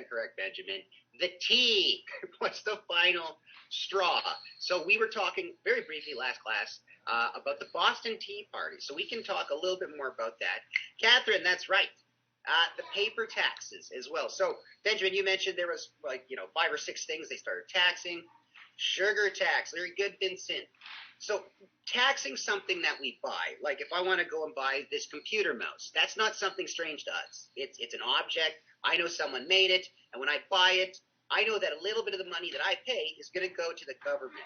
correct, Benjamin. The tea was the final straw. So we were talking very briefly last class about the Boston Tea Party. So we can talk a little bit more about that. Catherine, that's right. The paper taxes as well. So Benjamin, you mentioned there was like 5 or 6 things they started taxing. Sugar tax, very good, Vincent. So taxing something that we buy, like if I want to go and buy this computer mouse, that's not something strange to us. It's an object. I know someone made it, and when I buy it, I know that a little bit of the money that I pay is going to go to the government,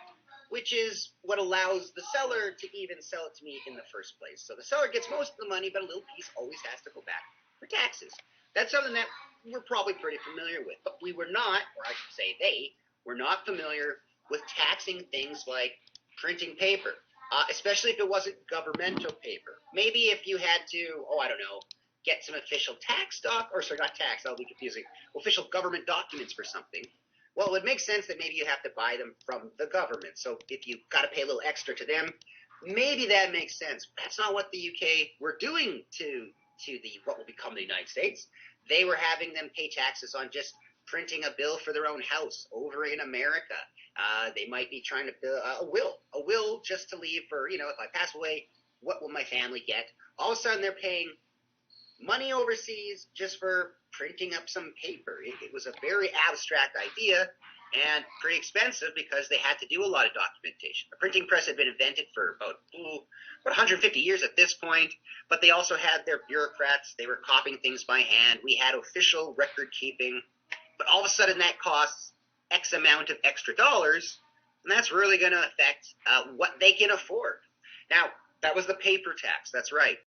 which is what allows the seller to even sell it to me in the first place. So the seller gets most of the money, but a little piece always has to go back for taxes. That's something that we're probably pretty familiar with, but we were not, or I should say they were not familiar with taxing things like printing paper, especially if it wasn't governmental paper. Maybe if you had to, I don't know, get some official tax not tax, that'll be confusing, official government documents for something. Well, it would make sense that maybe you have to buy them from the government. So if you got to pay a little extra to them, maybe that makes sense. That's not what the UK were doing to what will become the United States. They were having them pay taxes on just printing a bill for their own house over in America. They might be trying to build a will just to leave for, if I pass away, what will my family get? All of a sudden, they're paying money overseas just for printing up some paper. It was a very abstract idea and pretty expensive because they had to do a lot of documentation. The printing press had been invented for about 150 years at this point, but they also had their bureaucrats. They were copying things by hand. We had official record keeping, but all of a sudden that costs X amount of extra dollars, and that's really going to affect what they can afford. Now, that was the paper tax. That's right.